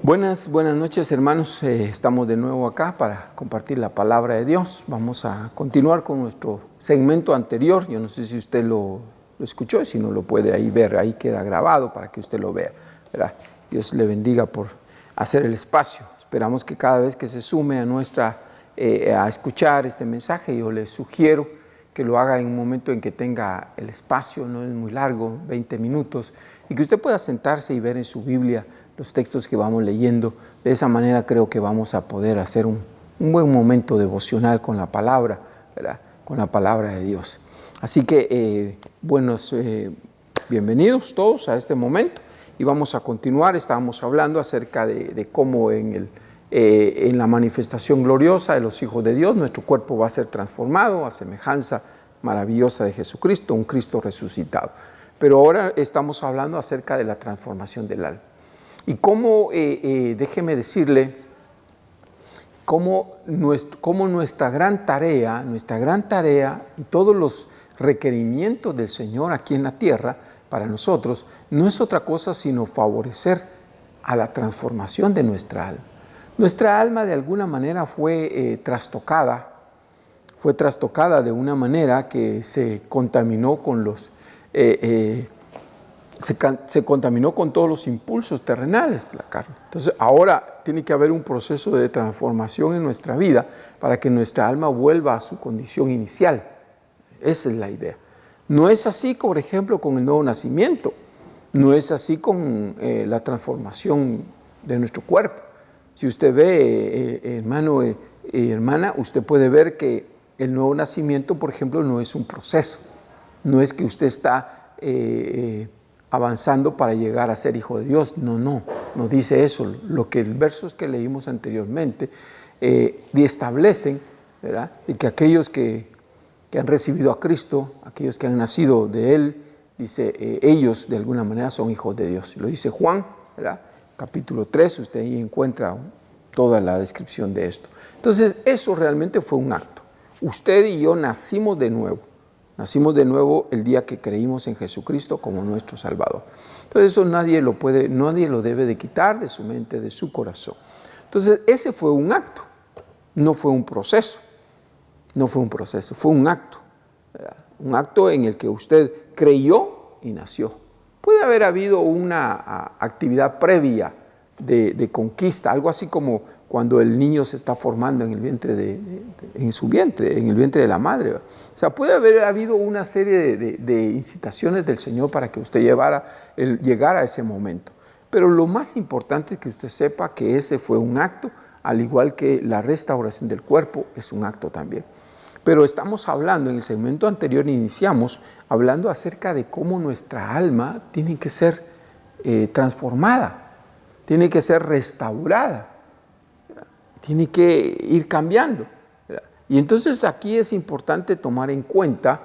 Buenas noches, hermanos. Estamos de nuevo acá para compartir la palabra de Dios. Vamos a continuar con nuestro segmento anterior. Yo no sé si usted lo escuchó, si no lo puede ahí ver, ahí queda grabado para que usted lo vea, ¿verdad? Dios le bendiga por hacer el espacio. Esperamos que cada vez que se sume a escuchar este mensaje, yo le sugiero que lo haga en un momento en que tenga el espacio, no es muy largo, 20 minutos, y que usted pueda sentarse y ver en su Biblia los textos que vamos leyendo. De esa manera creo que vamos a poder hacer un buen momento devocional con la palabra, ¿verdad? Con la palabra de Dios. Así que, bienvenidos todos a este momento y vamos a continuar. Estábamos hablando acerca de cómo en la manifestación gloriosa de los hijos de Dios, nuestro cuerpo va a ser transformado a semejanza maravillosa de Jesucristo, un Cristo resucitado. Pero ahora estamos hablando acerca de la transformación del alma. Y cómo, déjeme decirle, cómo nuestra gran tarea y todos los requerimientos del Señor aquí en la tierra para nosotros no es otra cosa sino favorecer a la transformación de nuestra alma. Nuestra alma de alguna manera fue trastocada de una manera que se contaminó con se contaminó con todos los impulsos terrenales de la carne. Entonces ahora tiene que haber un proceso de transformación en nuestra vida para que nuestra alma vuelva a su condición inicial. Esa es la idea. No es así, por ejemplo, con el nuevo nacimiento. No es así con la transformación de nuestro cuerpo. Si usted ve, hermano y hermana, usted puede ver que el nuevo nacimiento, por ejemplo, no es un proceso. No es que usted está avanzando para llegar a ser hijo de Dios. No dice eso. Los versos que leímos anteriormente establecen, ¿verdad?, de que aquellos que han recibido a Cristo, aquellos que han nacido de Él, dice, ellos de alguna manera son hijos de Dios. Lo dice Juan, ¿verdad?, capítulo 3, usted ahí encuentra toda la descripción de esto. Entonces, eso realmente fue un acto. Usted y yo nacimos de nuevo. Nacimos de nuevo el día que creímos en Jesucristo como nuestro Salvador. Entonces eso nadie lo debe de quitar de su mente, de su corazón. Entonces ese fue un acto, no fue un proceso. Fue un acto. Un acto en el que usted creyó y nació. Puede haber habido una actividad previa de conquista, algo así como cuando el niño se está formando en el vientre en su vientre, en el vientre de la madre. O sea, puede haber habido una serie de incitaciones del Señor para que usted llegara a ese momento. Pero lo más importante es que usted sepa que ese fue un acto, al igual que la restauración del cuerpo es un acto también. Pero estamos hablando, en el segmento anterior iniciamos hablando acerca de cómo nuestra alma tiene que ser transformada, tiene que ser restaurada, tiene que ir cambiando. Y entonces aquí es importante tomar en cuenta,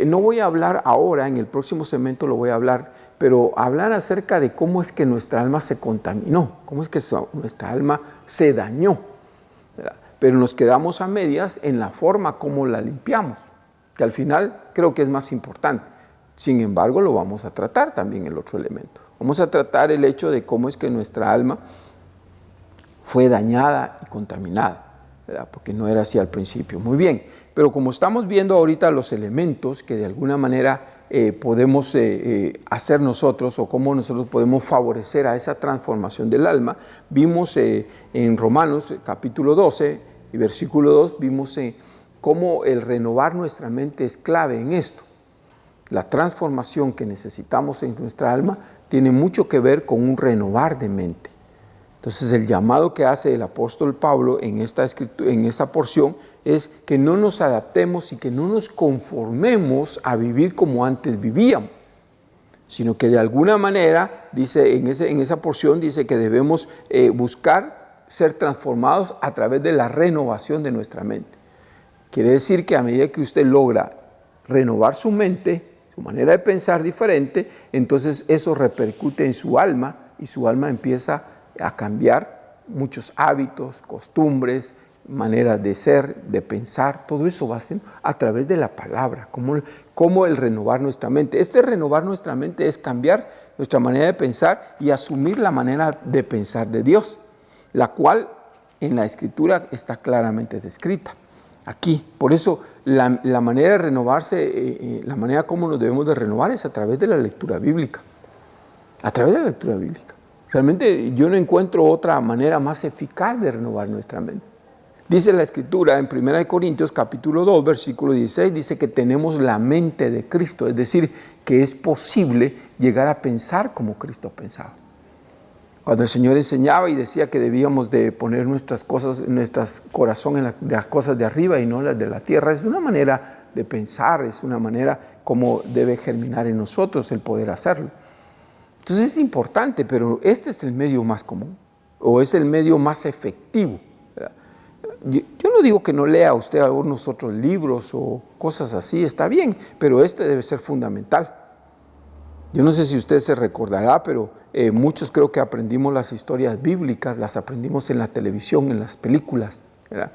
no voy a hablar ahora, en el próximo segmento lo voy a hablar, pero hablar acerca de cómo es que nuestra alma se contaminó, cómo es que nuestra alma se dañó, ¿verdad? Pero nos quedamos a medias en la forma como la limpiamos, que al final creo que es más importante. Sin embargo, lo vamos a tratar también el otro elemento. Vamos a tratar el hecho de cómo es que nuestra alma fue dañada y contaminada, ¿verdad?, porque no era así al principio. Muy bien, pero como estamos viendo ahorita los elementos que de alguna manera podemos hacer nosotros o cómo nosotros podemos favorecer a esa transformación del alma, vimos en Romanos capítulo 12 y versículo 2, vimos cómo el renovar nuestra mente es clave en esto. La transformación que necesitamos en nuestra alma tiene mucho que ver con un renovar de mente. Entonces el llamado que hace el apóstol Pablo en esta porción es que no nos adaptemos y que no nos conformemos a vivir como antes vivíamos, sino que de alguna manera, dice en esa porción, dice que debemos buscar ser transformados a través de la renovación de nuestra mente. Quiere decir que a medida que usted logra renovar su mente, su manera de pensar diferente, entonces eso repercute en su alma y su alma empieza a cambiar muchos hábitos, costumbres, manera de ser, de pensar, todo eso va siendo a través de la palabra, como el renovar nuestra mente. Este renovar nuestra mente es cambiar nuestra manera de pensar y asumir la manera de pensar de Dios, la cual en la Escritura está claramente descrita aquí. Por eso la manera de renovarse, la manera como nos debemos de renovar es a través de la lectura bíblica. A través de la lectura bíblica. Realmente yo no encuentro otra manera más eficaz de renovar nuestra mente. Dice la Escritura en 1 Corintios capítulo 2, versículo 16, dice que tenemos la mente de Cristo, es decir, que es posible llegar a pensar como Cristo pensaba. Cuando el Señor enseñaba y decía que debíamos de poner nuestras corazón en las cosas de arriba y no las de la tierra, es una manera de pensar, es una manera como debe germinar en nosotros el poder hacerlo. Entonces es importante, pero este es el medio más común o es el medio más efectivo. Yo no digo que no lea usted algunos otros libros o cosas así, está bien, pero este debe ser fundamental. Yo no sé si usted se recordará, pero muchos creo que aprendimos las historias bíblicas, las aprendimos en la televisión, en las películas, ¿verdad?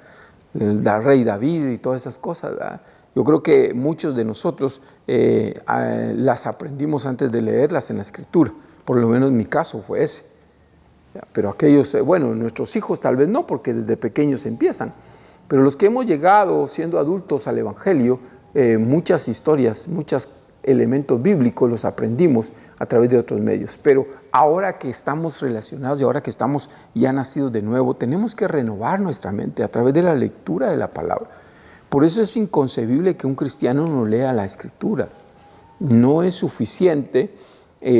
El rey David y todas esas cosas, ¿verdad? Yo creo que muchos de nosotros las aprendimos antes de leerlas en la Escritura, por lo menos en mi caso fue ese. Pero aquellos, bueno, nuestros hijos tal vez no, porque desde pequeños empiezan, pero los que hemos llegado siendo adultos al Evangelio, muchas historias, muchos elementos bíblicos los aprendimos a través de otros medios. Pero ahora que estamos relacionados y ahora que estamos ya nacidos de nuevo, tenemos que renovar nuestra mente a través de la lectura de la palabra. Por eso es inconcebible que un cristiano no lea la Escritura. No es suficiente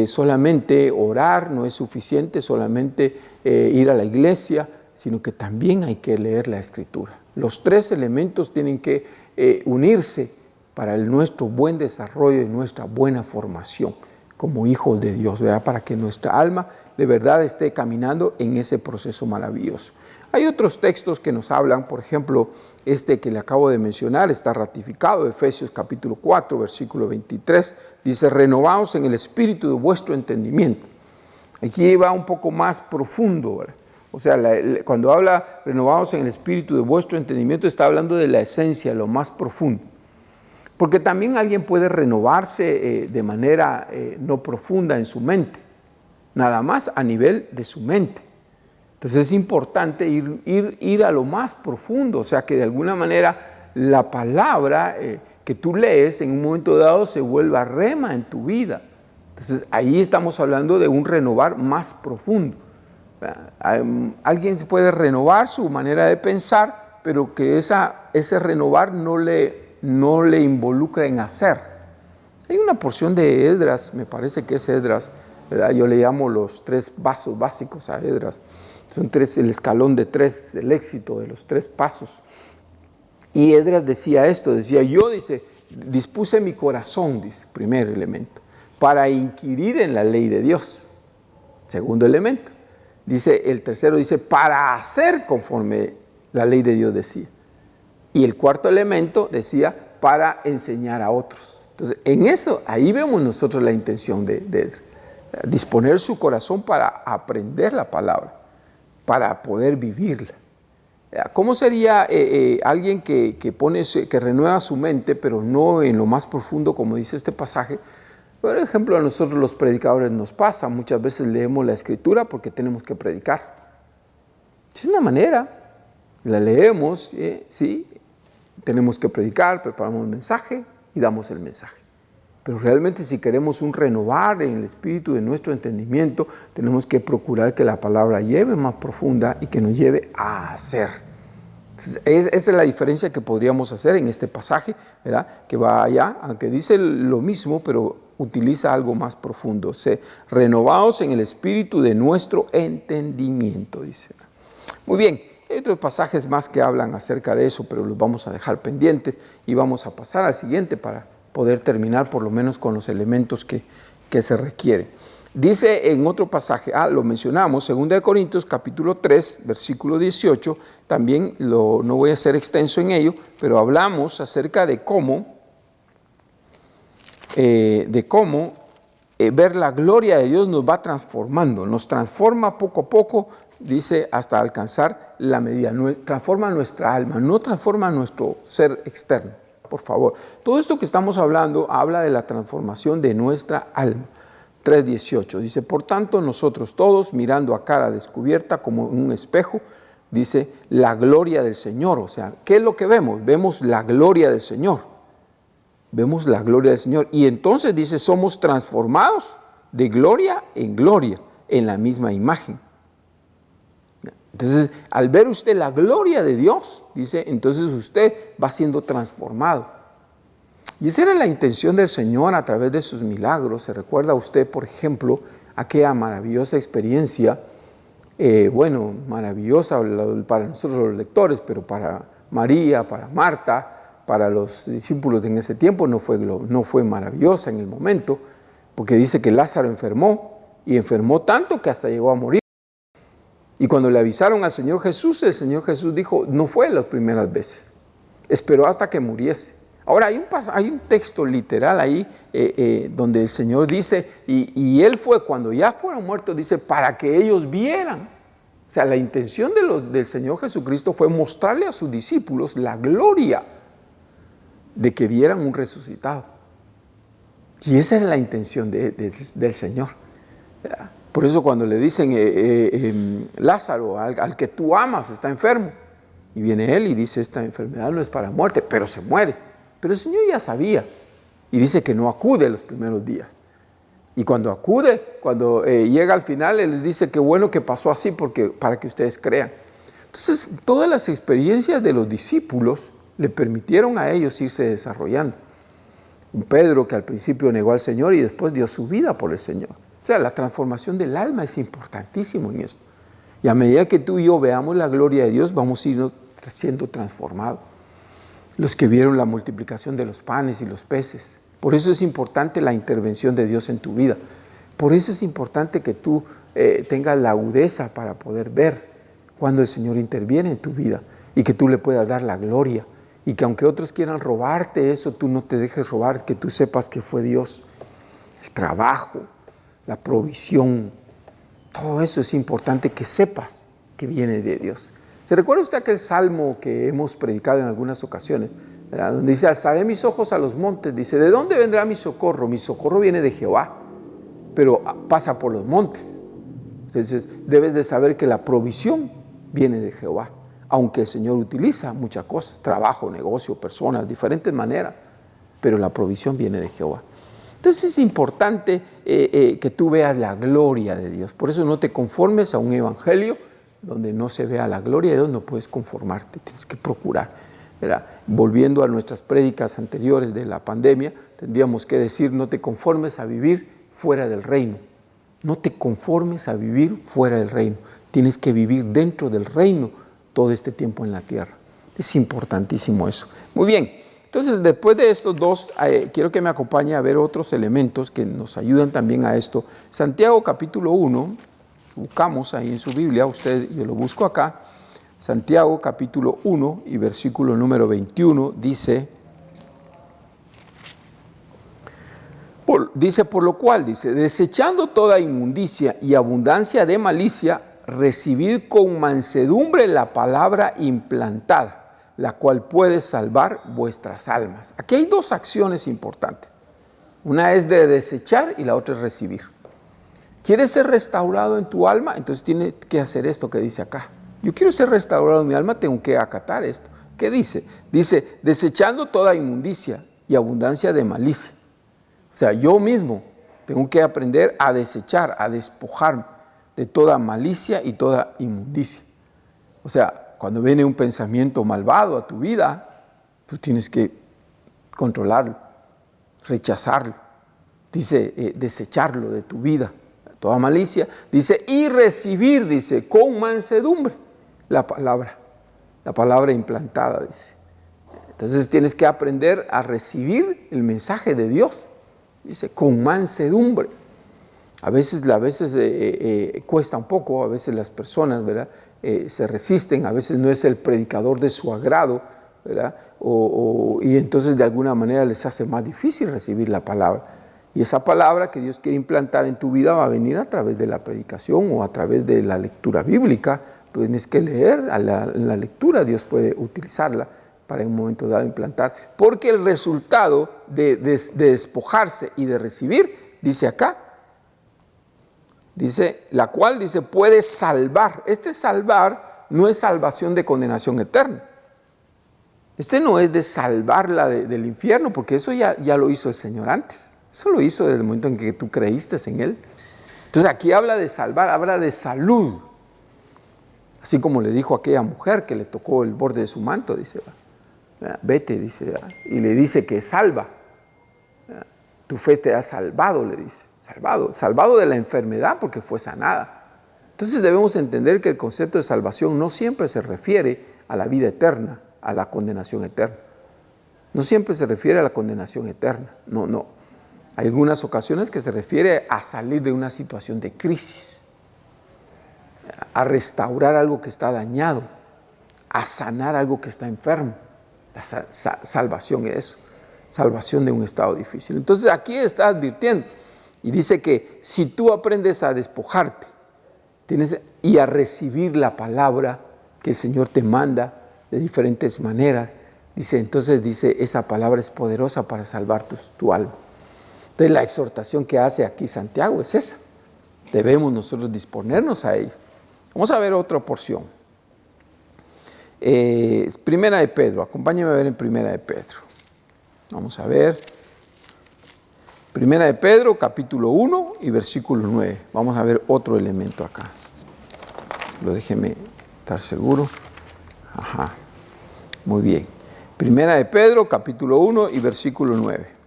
solamente orar, no es suficiente solamente ir a la iglesia, sino que también hay que leer la Escritura. Los tres elementos tienen que unirse para nuestro buen desarrollo y nuestra buena formación como hijos de Dios, ¿verdad? Para que nuestra alma de verdad esté caminando en ese proceso maravilloso. Hay otros textos que nos hablan, por ejemplo, este que le acabo de mencionar está ratificado, Efesios capítulo 4, versículo 23, dice, renovaos en el espíritu de vuestro entendimiento. Aquí va un poco más profundo, ¿verdad? O sea, cuando habla renovaos en el espíritu de vuestro entendimiento, está hablando de la esencia, lo más profundo. Porque también alguien puede renovarse de manera no profunda en su mente, nada más a nivel de su mente. Entonces es importante ir a lo más profundo, o sea que de alguna manera la palabra que tú lees en un momento dado se vuelva rema en tu vida. Entonces ahí estamos hablando de un renovar más profundo. Alguien puede renovar su manera de pensar, pero que ese renovar no le involucra en hacer. Hay una porción de Esdras, me parece que es Esdras, ¿verdad? Yo le llamo los 3 pasos básicos a Esdras. Son 3, el escalón de 3, el éxito de los 3 pasos. Y Esdras decía esto, dice, dispuse mi corazón, dice, primer elemento, para inquirir en la ley de Dios. Segundo elemento, dice, el tercero dice, para hacer conforme la ley de Dios decía. Y el cuarto elemento decía, para enseñar a otros. Entonces, en eso, ahí vemos nosotros la intención de Esdras, disponer su corazón para aprender la palabra, para poder vivirla. ¿Cómo sería alguien que renueva su mente, pero no en lo más profundo, como dice este pasaje? Por ejemplo, a nosotros los predicadores nos pasa, muchas veces leemos la Escritura porque tenemos que predicar. Es una manera, la leemos, sí, tenemos que predicar, preparamos un mensaje y damos el mensaje. Pero realmente si queremos un renovar en el espíritu de nuestro entendimiento, tenemos que procurar que la palabra lleve más profunda y que nos lleve a hacer. Entonces, esa es la diferencia que podríamos hacer en este pasaje, ¿verdad? Que va allá, aunque dice lo mismo, pero utiliza algo más profundo. Renovaos en el espíritu de nuestro entendimiento, dice. Muy bien, hay otros pasajes más que hablan acerca de eso, pero los vamos a dejar pendientes y vamos a pasar al siguiente para poder terminar por lo menos con los elementos que se requieren. Dice en otro pasaje, lo mencionamos, 2 Corintios capítulo 3, versículo 18, también no voy a ser extenso en ello, pero hablamos acerca de cómo ver la gloria de Dios nos va transformando, nos transforma poco a poco, dice, hasta alcanzar la medida. Transforma nuestra alma, no transforma nuestro ser externo, por favor. Todo esto que estamos hablando habla de la transformación de nuestra alma. 3:18 dice, por tanto nosotros todos, mirando a cara descubierta como en un espejo, dice, la gloria del Señor. O sea, ¿qué es lo que vemos? Vemos la gloria del Señor. Vemos la gloria del Señor. Y entonces dice, somos transformados de gloria en gloria, en la misma imagen. Entonces, al ver usted la gloria de Dios, dice, entonces usted va siendo transformado. Y esa era la intención del Señor a través de sus milagros. ¿Se recuerda usted, por ejemplo, aquella maravillosa experiencia? Maravillosa para nosotros los lectores, pero para María, para Marta, para los discípulos en ese tiempo no fue maravillosa en el momento, porque dice que Lázaro enfermó, y enfermó tanto que hasta llegó a morir. Y cuando le avisaron al Señor Jesús, el Señor Jesús dijo, no fue las primeras veces, esperó hasta que muriese. Ahora hay un texto literal ahí donde el Señor dice, y Él fue cuando ya fueron muertos, dice, para que ellos vieran. O sea, la intención del Señor Jesucristo fue mostrarle a sus discípulos la gloria de que vieran un resucitado. Y esa es la intención del Señor. Por eso cuando le dicen, Lázaro, al que tú amas, está enfermo. Y viene él y dice, esta enfermedad no es para muerte, pero se muere. Pero el Señor ya sabía. Y dice que no acude los primeros días. Y cuando acude, cuando llega al final, Él les dice que bueno que pasó así para que ustedes crean. Entonces, todas las experiencias de los discípulos le permitieron a ellos irse desarrollando. Un Pedro que al principio negó al Señor y después dio su vida por el Señor. O sea, la transformación del alma es importantísimo en esto. Y a medida que tú y yo veamos la gloria de Dios, vamos a ir siendo transformados. Los que vieron la multiplicación de los panes y los peces. Por eso es importante la intervención de Dios en tu vida. Por eso es importante que tú tengas la agudeza para poder ver cuando el Señor interviene en tu vida y que tú le puedas dar la gloria. Y que aunque otros quieran robarte eso, tú no te dejes robar, que tú sepas que fue Dios. El trabajo, la provisión, todo eso es importante que sepas que viene de Dios. ¿Se recuerda usted aquel salmo que hemos predicado en algunas ocasiones? ¿Verdad? Donde dice, alzaré mis ojos a los montes. Dice, ¿de dónde vendrá mi socorro? Mi socorro viene de Jehová, pero pasa por los montes. Entonces, debes de saber que la provisión viene de Jehová. Aunque el Señor utiliza muchas cosas, trabajo, negocio, personas, diferentes maneras, pero la provisión viene de Jehová. Entonces es importante que tú veas la gloria de Dios. Por eso no te conformes a un evangelio donde no se vea la gloria de Dios, no puedes conformarte, tienes que procurar. ¿Verdad? Volviendo a nuestras prédicas anteriores de la pandemia, tendríamos que decir, no te conformes a vivir fuera del reino. No te conformes a vivir fuera del reino. Tienes que vivir dentro del reino todo este tiempo en la tierra. Es importantísimo eso. Muy bien, entonces después de estos dos, quiero que me acompañe a ver otros elementos que nos ayudan también a esto. Santiago capítulo 1, buscamos ahí en su Biblia, yo lo busco acá. Santiago capítulo 1 y versículo número 21 dice, por lo cual, dice, desechando toda inmundicia y abundancia de malicia, recibid con mansedumbre la palabra implantada, la cual puede salvar vuestras almas. Aquí hay dos acciones importantes. Una es de desechar y la otra es recibir. ¿Quieres ser restaurado en tu alma? Entonces tienes que hacer esto que dice acá. Yo quiero ser restaurado en mi alma, tengo que acatar esto. ¿Qué dice? Dice, desechando toda inmundicia y abundancia de malicia. O sea, yo mismo tengo que aprender a desechar, a despojarme de toda malicia y toda inmundicia. O sea, cuando viene un pensamiento malvado a tu vida, tú tienes que controlarlo, rechazarlo. Dice, desecharlo de tu vida, toda malicia. Dice, y recibir, dice, con mansedumbre la palabra implantada, dice. Entonces tienes que aprender a recibir el mensaje de Dios, dice, con mansedumbre. A veces cuesta un poco, a veces las personas, ¿verdad? Se resisten, a veces no es el predicador de su agrado, ¿verdad? Y entonces de alguna manera les hace más difícil recibir la palabra. Y esa palabra que Dios quiere implantar en tu vida va a venir a través de la predicación o a través de la lectura bíblica. Tienes que leer, en la lectura Dios puede utilizarla para en un momento dado implantar. Porque el resultado de despojarse y de recibir, dice acá, dice, la cual dice puede salvar. Este salvar no es salvación de condenación eterna. Este no es de salvarla del infierno, porque eso ya lo hizo el Señor antes. Eso lo hizo desde el momento en que tú creíste en Él. Entonces aquí habla de salvar, habla de salud. Así como le dijo a aquella mujer que le tocó el borde de su manto, dice, vete, dice, y le dice que salva. Tu fe te ha salvado, le dice. Salvado de la enfermedad porque fue sanada. Entonces debemos entender que el concepto de salvación no siempre se refiere a la vida eterna, a la condenación eterna. No siempre se refiere a la condenación eterna, no. Hay algunas ocasiones que se refiere a salir de una situación de crisis, a restaurar algo que está dañado, a sanar algo que está enfermo. La salvación es eso, salvación de un estado difícil. Entonces aquí está advirtiendo y dice que si tú aprendes a despojarte y a recibir la palabra que el Señor te manda de diferentes maneras, entonces esa palabra es poderosa para salvar tu alma. Entonces la exhortación que hace aquí Santiago es esa. Debemos disponernos a ello. Vamos a ver otra porción. Primera de Pedro, acompáñame a ver en Primera de Pedro. Vamos a ver. Primera de Pedro, capítulo 1 y versículo 9. Vamos a ver otro elemento acá. Déjeme estar seguro. Ajá. Muy bien. Primera de Pedro, capítulo 1 y versículo 9.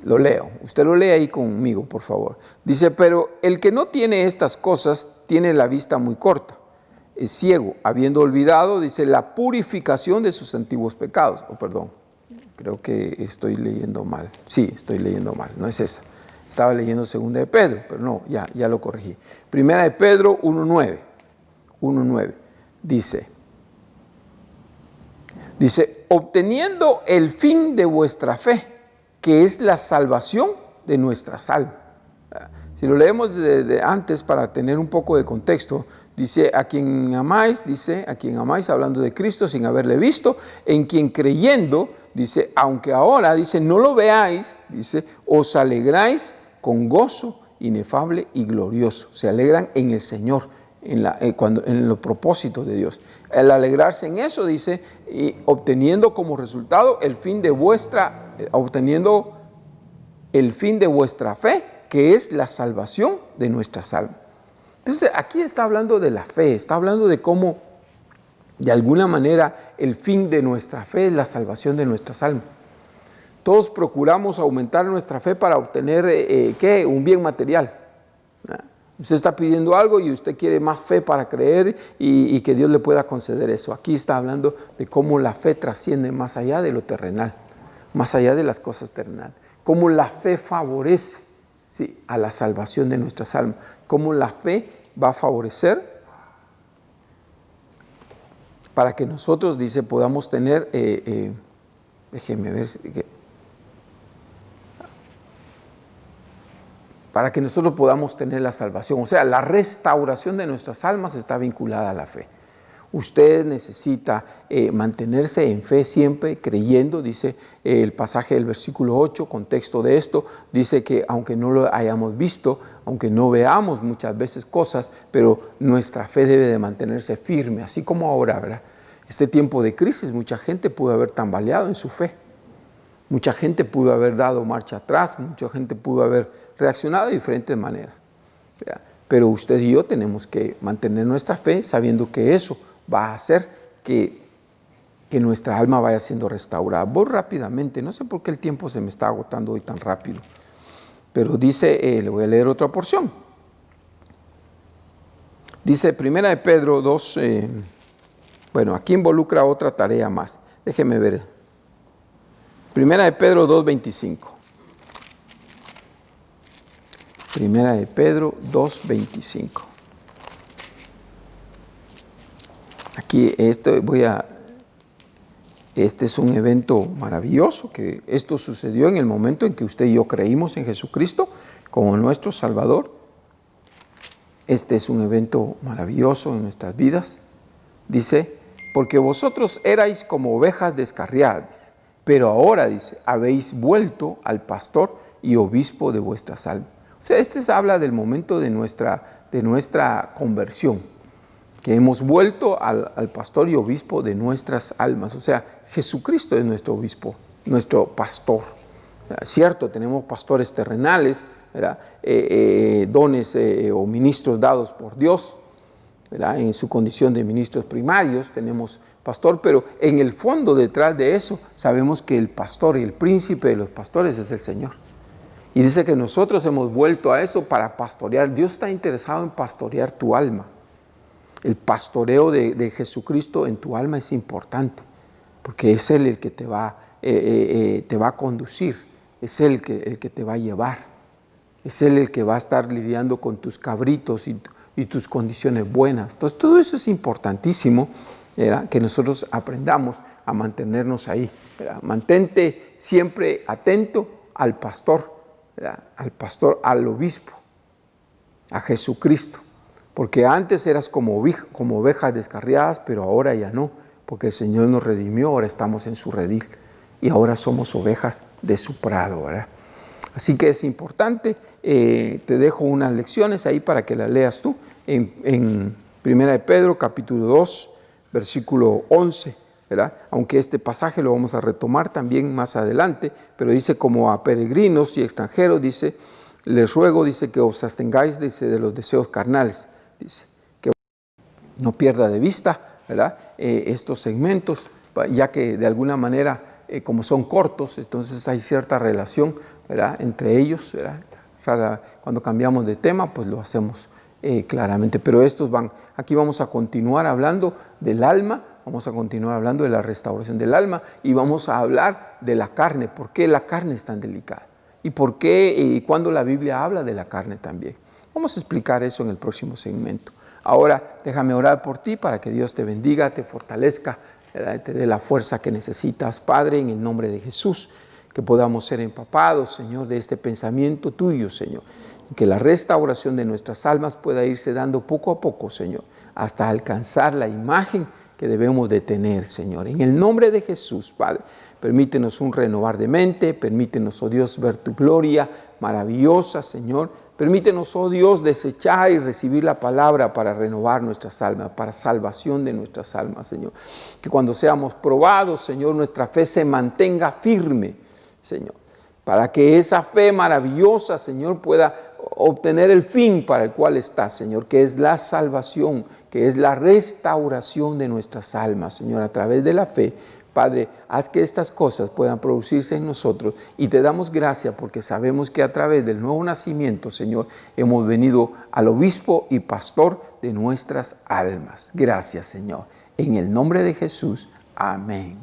Lo leo. Usted lo lee ahí conmigo, por favor. Dice, pero el que no tiene estas cosas tiene la vista muy corta. Es ciego, habiendo olvidado, dice, la purificación de sus antiguos pecados. Perdón, creo que estoy leyendo mal. Sí, estoy leyendo mal, no es esa. Estaba leyendo segunda de Pedro, pero no, ya lo corregí. Primera de Pedro 1:9. Dice, obteniendo el fin de vuestra fe, que es la salvación de nuestras almas. Si lo leemos de antes para tener un poco de contexto, dice, a quien amáis, hablando de Cristo sin haberle visto, en quien creyendo, dice, aunque ahora, dice, no lo veáis, dice, os alegráis con gozo inefable y glorioso. Se alegran en el Señor, en los propósitos de Dios. El alegrarse en eso, dice, y obteniendo como resultado el fin de vuestra fe, que es la salvación de nuestras almas. Entonces aquí está hablando de la fe, está hablando de cómo de alguna manera el fin de nuestra fe es la salvación de nuestras almas. Todos procuramos aumentar nuestra fe para obtener un bien material. Usted está pidiendo algo y usted quiere más fe para creer y que Dios le pueda conceder eso. Aquí está hablando de cómo la fe trasciende más allá de lo terrenal, más allá de las cosas terrenales. Cómo la fe favorece a la salvación de nuestras almas. Cómo la fe va a favorecer para que nosotros, dice, podamos tener, déjeme ver, para que nosotros podamos tener la salvación. O sea, la restauración de nuestras almas está vinculada a la fe. Usted necesita mantenerse en fe siempre, creyendo, dice el pasaje del versículo 8, contexto de esto, dice que aunque no lo hayamos visto, aunque no veamos muchas veces cosas, pero nuestra fe debe de mantenerse firme, así como ahora, ¿verdad? Este tiempo de crisis, mucha gente pudo haber tambaleado en su fe. Mucha gente pudo haber dado marcha atrás, mucha gente pudo haber reaccionado de diferentes maneras. Pero usted y yo tenemos que mantener nuestra fe sabiendo que eso va a hacer que nuestra alma vaya siendo restaurada. Voy rápidamente, no sé por qué el tiempo se me está agotando hoy tan rápido, pero dice, le voy a leer otra porción. Dice Primera de Pedro 2, aquí involucra otra tarea más. Déjeme ver. Primera de Pedro 2:25. Primera de Pedro 2:25. Aquí voy a Este es un evento maravilloso, que esto sucedió en el momento en que usted y yo creímos en Jesucristo como nuestro Salvador. Este es un evento maravilloso en nuestras vidas. Dice, porque vosotros erais como ovejas descarriadas, pero ahora, dice, habéis vuelto al pastor y obispo de vuestras almas. O sea, este habla del momento de nuestra conversión, que hemos vuelto al pastor y obispo de nuestras almas. O sea, Jesucristo es nuestro obispo, nuestro pastor. Cierto, tenemos pastores terrenales, dones o ministros dados por Dios, ¿verdad? En su condición de ministros primarios tenemos pastor, pero en el fondo, detrás de eso, sabemos que el pastor y el príncipe de los pastores es el Señor. Y dice que nosotros hemos vuelto a eso para pastorear. Dios está interesado en pastorear tu alma. El pastoreo de Jesucristo en tu alma es importante, porque es Él el que te va a conducir, es Él el que te va a llevar, es Él el que va a estar lidiando con tus cabritos y tus condiciones buenas. Entonces todo eso es importantísimo, ¿verdad? Que nosotros aprendamos a mantenernos ahí, ¿verdad? Mantente siempre atento al pastor, ¿verdad? Al pastor, al obispo, a Jesucristo. Porque antes eras como ovejas descarriadas, pero ahora ya no, porque el Señor nos redimió, ahora estamos en su redil y ahora somos ovejas de su prado, ¿verdad? Así que es importante, te dejo unas lecciones ahí para que las leas tú, en 1 de Pedro, capítulo 2, versículo 11, ¿verdad? Aunque este pasaje lo vamos a retomar también más adelante, pero dice como a peregrinos y extranjeros, dice, les ruego, dice, que os abstengáis, dice, de los deseos carnales. Dice, que no pierda de vista, ¿verdad? Estos segmentos, ya que de alguna manera, como son cortos, entonces hay cierta relación, ¿verdad? Entre ellos, ¿verdad? Cuando cambiamos de tema, pues lo hacemos claramente. Pero aquí vamos a continuar hablando del alma, vamos a continuar hablando de la restauración del alma y vamos a hablar de la carne. ¿Por qué la carne es tan delicada? ¿Y por qué y cuándo la Biblia habla de la carne también? Vamos a explicar eso en el próximo segmento. Ahora déjame orar por ti para que Dios te bendiga, te fortalezca, ¿verdad? Te dé la fuerza que necesitas, Padre, en el nombre de Jesús, que podamos ser empapados, Señor, de este pensamiento tuyo, Señor, que la restauración de nuestras almas pueda irse dando poco a poco, Señor, hasta alcanzar la imagen que debemos de tener, Señor. En el nombre de Jesús, Padre, permítenos un renovar de mente, permítenos, oh Dios, ver tu gloria maravillosa, Señor. Permítenos, oh Dios, desechar y recibir la palabra para renovar nuestras almas, para salvación de nuestras almas, Señor. Que cuando seamos probados, Señor, nuestra fe se mantenga firme, Señor, para que esa fe maravillosa, Señor, pueda obtener el fin para el cual está, Señor, que es la salvación, que es la restauración de nuestras almas, Señor, a través de la fe. Padre, haz que estas cosas puedan producirse en nosotros y te damos gracias porque sabemos que a través del nuevo nacimiento, Señor, hemos venido al obispo y pastor de nuestras almas. Gracias, Señor. En el nombre de Jesús. Amén.